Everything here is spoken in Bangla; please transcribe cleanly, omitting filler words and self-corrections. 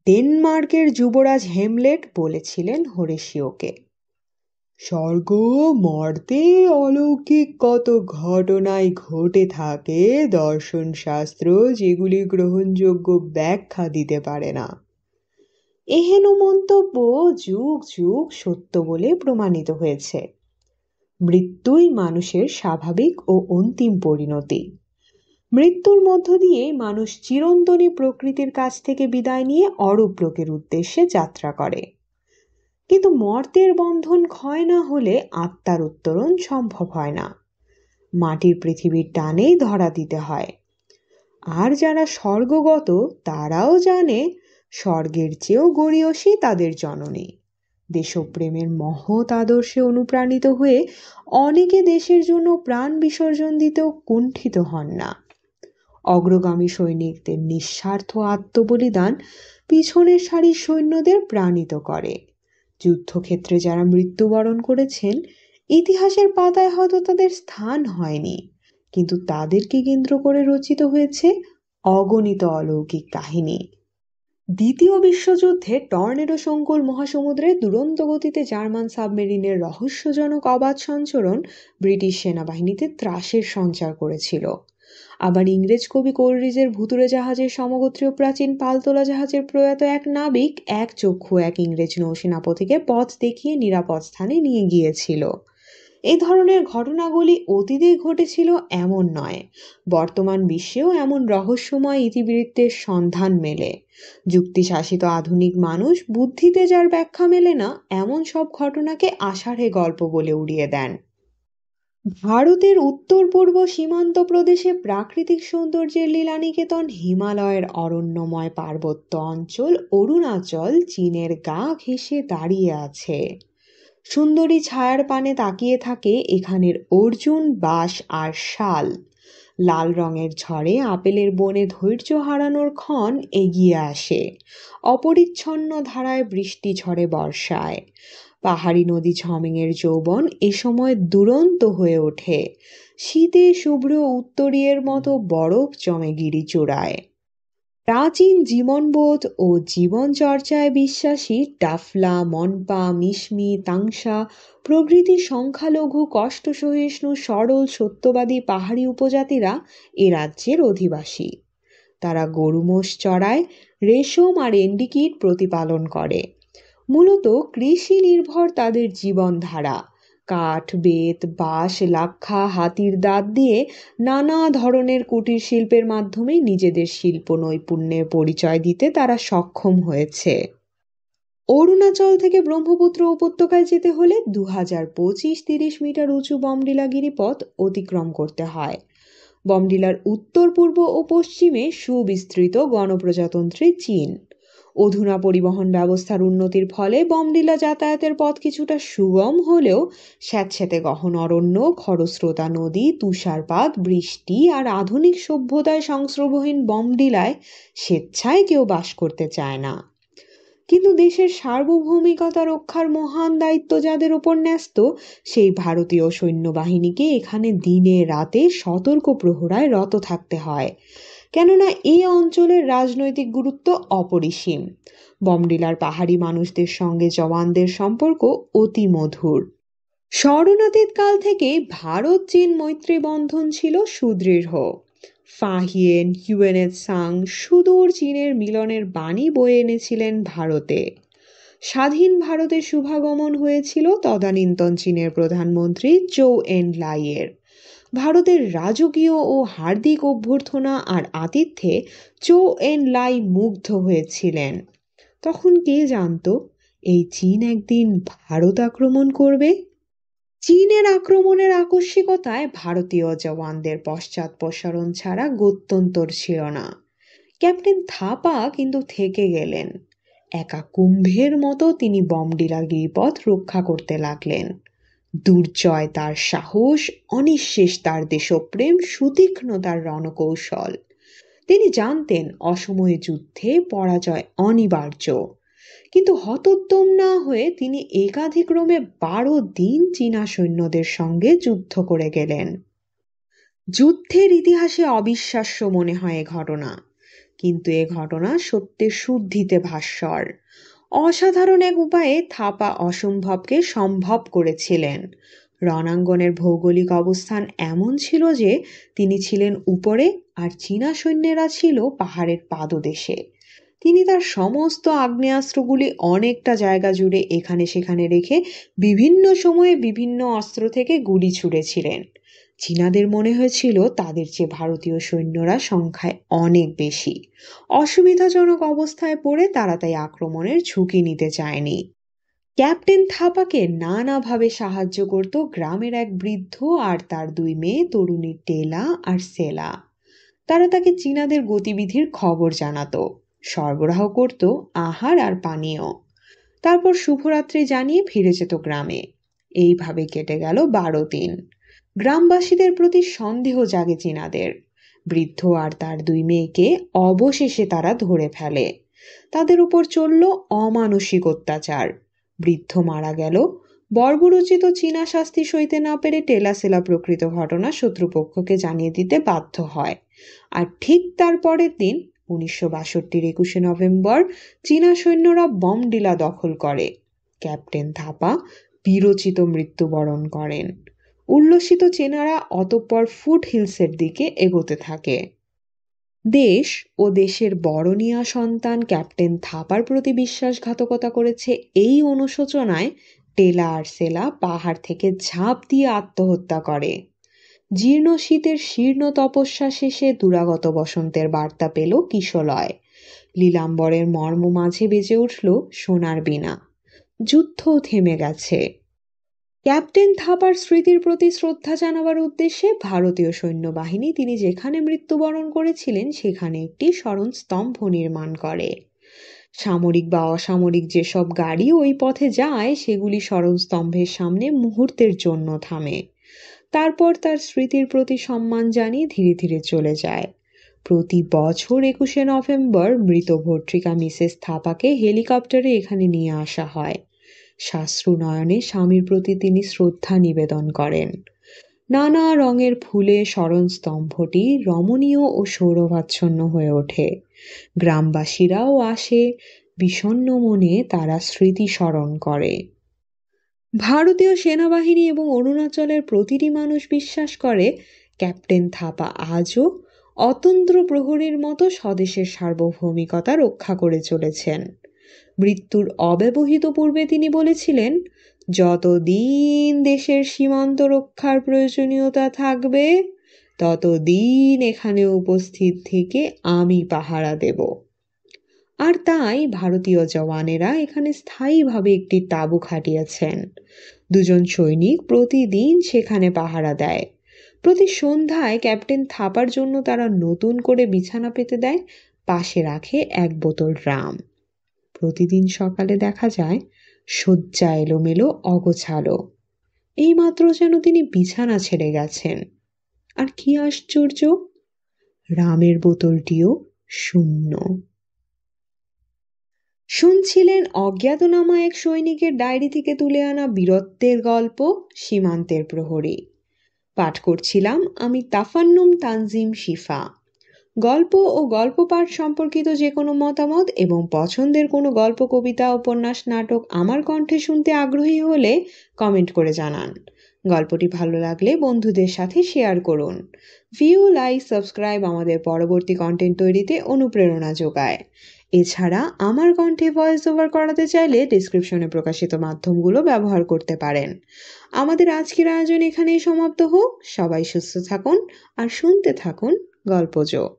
ডেনমার্কের যুবরাজ হেমলেট বলেছিলেন হোরেশিওকে, স্বর্গ মর্তে অলৌকিক কত ঘটনাই ঘটে থাকে দর্শন শাস্ত্র যেগুলি গ্রহণযোগ্য ব্যাখ্যা দিতে পারে না। এহেন মন্তব্য যুগ যুগ সত্য বলে প্রমাণিত হয়েছে। মৃত্যুই মানুষের স্বাভাবিক ও অন্তিম পরিণতি। মৃত্যুর মধ্য দিয়ে মানুষ চিরন্তনী প্রকৃতির কাছ থেকে বিদায় নিয়ে অরূপ লোকের উদ্দেশ্যে যাত্রা করে। কিন্তু মর্তের বন্ধন ক্ষয় না হলে আত্মার উত্তরণ সম্ভব হয় না। মাটির পৃথিবীর টানেই ধরা দিতে হয়। আর যারা স্বর্গগত তারাও জানে স্বর্গের চেয়েও গড়িয়সী তাদের জননী। দেশপ্রেমের মহৎ আদর্শে অনুপ্রাণিত হয়ে অনেকে দেশের জন্য প্রাণ বিসর্জন দিতেও কুণ্ঠিত হন না। অগ্রগামী সৈনিকদের নিঃস্বার্থ আত্মবলিদান পিছনের সারির সৈন্যদের প্রাণিত করে। যুদ্ধক্ষেত্রে যারা মৃত্যুবরণ করেছেন ইতিহাসের পাতায় হয়তো তাদের স্থান হয়নি, কিন্তু তাদেরকে কেন্দ্র করে রচিত হয়েছে অগণিত অলৌকিক কাহিনী। দ্বিতীয় বিশ্বযুদ্ধে টর্নেডো সংকুল মহাসমুদ্রে দুরন্ত গতিতে জার্মান সাবমেরিনের রহস্যজনক অবাধ সঞ্চরণ ব্রিটিশ সেনাবাহিনীতে ত্রাসের সঞ্চার করেছিল। আবার ইংরেজ কবি কোলরিজের ভুতুড়ে জাহাজের সমগোত্রীয় প্রাচীন পালতোলা জাহাজের প্রয়াত এক নাবিক এক চক্ষু এক ইংরেজ নৌসেনাপতিকে পথ দেখিয়ে নিরাপদ স্থানে নিয়ে গিয়েছিল। এই ধরনের ঘটনাগুলি অতীতে ঘটেছিল এমন নয়, বর্তমান বিশ্বেও এমন রহস্যময় ইতিবৃত্তের সন্ধান মেলে। যুক্তিশাসিত আধুনিক মানুষ বুদ্ধিতে যার ব্যাখ্যা মেলে না এমন সব ঘটনাকে আষাঢ়ে গল্প বলে উড়িয়ে দেন। ভারতের উত্তর পূর্ব সীমান্ত প্রদেশে প্রাকৃতিক সৌন্দর্যের লীলানিকেতন হিমালয়ের অরণ্যময় পার্বত্য অঞ্চল অরুণাচল চীনের গা ঘেঁষে দাঁড়িয়ে আছে। সুন্দরী ছায়ার পানে তাকিয়ে থাকে এখানের অর্জুন, বাঁশ আর শাল। লাল রঙের ঝড়ে আপেলের বনে ধৈর্য হারানোর ক্ষণ এগিয়ে আসে। অপরিচ্ছন্ন ধারায় বৃষ্টি ঝরে বর্ষায়। পাহাড়ি নদী ঝমেঙের যৌবন এ সময় দুরন্ত হয়ে ওঠে। শীতে শুভ্র উত্তরীয়ের মতো বরফ জমে গিরিচূড়ায়। প্রাচীন জীবনবোধ ও জীবনচর্চায় বিশ্বাসী ডাফলা, মনপা, মিশমি, তাংসা প্রভৃতি সংখ্যালঘু কষ্ট সহিষ্ণু সরল সত্যবাদী পাহাড়ি উপজাতিরা এ রাজ্যের অধিবাসী। তারা গরু মোষ চড়ায়, রেশম আর এন্ডিকিট প্রতিপালন করে। মূলত কৃষি নির্ভর তাদের জীবনধারা। কাঠ, বেত, বাঁশ, লাক্ষা, হাতির দাঁত দিয়ে নানা ধরনের কুটির শিল্পের মাধ্যমে নিজেদের শিল্প নৈপুণ্যের পরিচয় দিতে তারা সক্ষম হয়েছে। অরুণাচল থেকে ব্রহ্মপুত্র উপত্যকায় যেতে হলে 2025-30 মিটার উঁচু বমডিলা গিরিপথ অতিক্রম করতে হয়। বমডিলার উত্তর পূর্ব ও পশ্চিমে সুবিস্তৃত গণপ্রজাতন্ত্রী চীন। অধুনা পরিবহন ব্যবস্থার উন্নতির ফলে বমডিলা যাতায়াতের পথ কিছুটা সুগম হলেও স্যাঁতস্যাঁতে গহন অরণ্য, খরস্রোতা নদী, তুষারপাত, বৃষ্টি আর আধুনিক সভ্যতায় সংস্রবহীন বমডিলায় স্বেচ্ছায় কেউ বাস করতে চায় না। কিন্তু দেশের সার্বভৌমিকতা রক্ষার মহান দায়িত্ব যাদের ওপর ন্যস্ত সেই ভারতীয় সৈন্যবাহিনীকে এখানে দিনে রাতে সতর্ক প্রহরায় রত থাকতে হয়, কেননা এই অঞ্চলের রাজনৈতিক গুরুত্ব অপরিসীম। বমডিলার পাহাড়ি মানুষদের সঙ্গে জওয়ানদের সম্পর্ক অতি মধুর। স্মরণাতীত কাল থেকেই ভারত চীন মৈত্রী বন্ধন ছিল সুদৃঢ়। ফাহিয়েন, হিউয়েনৎসাং সুদূর চীনের মিলনের বাণী বয়ে এনেছিলেন ভারতে। স্বাধীন ভারতের শুভাগমন হয়েছিল তদানীন্তন চীনের প্রধানমন্ত্রী চৌ এন লাইয়ের। ভারতের রাজকীয় ও হার্দিক অভ্যর্থনা আর আতিথ্যে চৌ এন লাই মুগ্ধ হয়েছিলেন। তখন কে জানতো এই চীন একদিন ভারত আক্রমণ করবে? চীনের আক্রমণের আকস্মিকতায় ভারতীয় জওয়ানদের পশ্চাৎপসরণ ছাড়া গত্যন্তর ছিল না। ক্যাপ্টেন থাপা কিন্তু থেকে গেলেন। একা কুম্ভের মতো তিনি বমডিলা গিরিপথ রক্ষা করতে লাগলেন। দুর্জয় তার সাহস, অনিঃশেষ তার দেশপ্রেম, সুতীক্ষ্ণ তার রণকৌশল। তিনি জানতেন অসময়ে যুদ্ধে পরাজয় অনিবার্য, কিন্তু হতোদ্যম না হয়ে তিনি একাধিক্রমে 12 দিন চীনা সৈন্যদের সঙ্গে যুদ্ধ করে গেলেন। যুদ্ধের ইতিহাসে অবিশ্বাস্য মনে হয় এ ঘটনা। কিন্তু এ ঘটনা সত্যের শুদ্ধিতে ভাস্বর। অসাধারণ এক উপায়ে থাপা অসম্ভবকে সম্ভব করেছিলেন। রণাঙ্গনের ভৌগোলিক অবস্থান এমন ছিল যে তিনি ছিলেন উপরে আর চীনা সৈন্যেরা ছিল পাহাড়ের পাদদেশে। তিনি তার সমস্ত আগ্নেয়াস্ত্রগুলি অনেকটা জায়গা জুড়ে এখানে সেখানে রেখে বিভিন্ন সময়ে বিভিন্ন অস্ত্র থেকে গুলি ছুড়েছিলেন। চীনাদের মনে হয়েছিল তাদের চেয়ে ভারতীয় সৈন্যরা সংখ্যায় অনেক বেশি। অসুবিধাজনক অবস্থায় পড়ে তারা তাই আক্রমণের ঝুঁকি নিতে চায়নি। ক্যাপ্টেন থাপাকে নানাভাবে সাহায্য করত গ্রামের এক বৃদ্ধ আর তার দুই মেয়ে তরুণী টেলা আর সেলা। তারা তাকে চীনাদের গতিবিধির খবর জানাতো, সরবরাহ করত আহার আর পানীয়। তারপর শুভরাত্রি জানিয়ে ফিরে যেত গ্রামে। এইভাবে কেটে গেল 12 দিন। গ্রামবাসীদের প্রতি সন্দেহ জাগে চীনাদের। বৃদ্ধ আর তার দুই মেয়েকে অবশেষে তারা ধরে ফেলে। তাদের উপর চলল অমানসিক অত্যাচার। বৃদ্ধ মারা গেল। বর্বরোচিত চীনা শাস্তি সইতে না পেরে টেলাসেলা প্রকৃত ঘটনা শত্রুপক্ষকে জানিয়ে দিতে বাধ্য হয়। আর ঠিক তার পরের দিন 1962-র 21শে নভেম্বর চীনা সৈন্যরা বমডিলা দখল করে। ক্যাপ্টেন থাপা বীরোচিত মৃত্যুবরণ করেন। উল্লসিত চীনারা অতঃপর ফুট হিলসের দিকে এগোতে থাকে। দেশ ও দেশের বরণীয়া সন্তান ক্যাপ্টেন থাপার প্রতি বিশ্বাসঘাতকতা করেছে, এই অনুশোচনায় টেলা আর সেলা পাহাড় থেকে ঝাঁপ দিয়ে আত্মহত্যা করে। জীর্ণ শীতের শীর্ণ তপস্যা শেষে দুরাগত বসন্তের বার্তা পেল কিশলয়। লীলাম্বরের মর্ম মাঝে বেজে উঠল সোনার বীণা। যুদ্ধ থেমে গেছে। ক্যাপ্টেন থাপার স্মৃতির প্রতি শ্রদ্ধা জানাবার উদ্দেশ্যে ভারতীয় সৈন্যবাহিনী তিনি যেখানে মৃত্যুবরণ করেছিলেন সেখানে একটি স্মরণস্তম্ভ নির্মাণ করে। সামরিক বা অসামরিক যেসব গাড়ি ওই পথে যায় সেগুলি স্মরণস্তম্ভের সামনে মুহূর্তের জন্য থামে। তারপর তার স্মৃতির প্রতি সম্মান জানিয়ে ধীরে ধীরে চলে যায়। প্রতি বছর 21শে নভেম্বর মৃত ভর্তৃকা মিসেস থাপাকে হেলিকপ্টারে এখানে নিয়ে আসা হয়। সাশ্রু নয়নে স্বামীর প্রতি তিনি শ্রদ্ধা নিবেদন করেন। নানা রঙের ফুলে স্মরণস্তম্ভটি রমণীয় ও সৌরভাচ্ছন্ন হয়ে ওঠে। গ্রামবাসীরাও আসে, বিষণ্ণ মনে তারা স্মৃতি স্মরণ করে। ভারতীয় সেনাবাহিনী এবং অরুণাচলের প্রতিটি মানুষ বিশ্বাস করে ক্যাপ্টেন থাপা আজও অতন্ত্র প্রহরীর মতো স্বদেশের সার্বভৌমিকতা রক্ষা করে চলেছেন। মৃত্যুর অব্যবহিত পূর্বে তিনি বলেছিলেন, যতদিন দেশের সীমান্ত রক্ষার প্রয়োজনীয়তা থাকবে ততদিন এখানে উপস্থিত থেকে আমি পাহারা দেব। আর তাই ভারতীয় জওয়ানেরা এখানে স্থায়ীভাবে একটি তাঁবু খাটিয়েছেন। দুজন সৈনিক প্রতিদিন সেখানে পাহারা দেয়। প্রতি সন্ধ্যায় ক্যাপ্টেন থাপার জন্য তারা নতুন করে বিছানা পেতে দেয়, পাশে রাখে এক বোতল রাম। প্রতিদিন সকালে দেখা যায় শয্যা এলোমেলো অগোছালো। এইমাত্র যেন তিনি বিছানা ছেড়ে গেছেন। আর কি আশ্চর্য, রামের বোতলটিও শূন্য। শুনছিলেন অজ্ঞাতনামা এক সৈনিকের ডায়েরি থেকে তুলে আনা বীরত্বের গল্প সীমান্তের প্রহরী। পাঠ করছিলাম আমি তাফান্নুম তানজিম শিফা। গল্প ও গল্প পাঠ সম্পর্কিত যে কোনো মতামত এবং পছন্দের কোনো গল্প, কবিতা, উপন্যাস, নাটক আমার কণ্ঠে শুনতে আগ্রহী হলে কমেন্ট করে জানান। গল্পটি ভালো লাগলে বন্ধুদের সাথে শেয়ার করুন। ভিউ, লাইক, সাবস্ক্রাইব আমাদের পরবর্তী কন্টেন্ট তৈরিতে অনুপ্রেরণা যোগায়। এছাড়া আমার কণ্ঠে ভয়েস ওভার করাতে চাইলে ডেসক্রিপশনে প্রকাশিত মাধ্যমগুলো ব্যবহার করতে পারেন। আমাদের আজকের আয়োজন এখানেই সমাপ্ত হোক। সবাই সুস্থ থাকুন আর শুনতে থাকুন গল্পজো।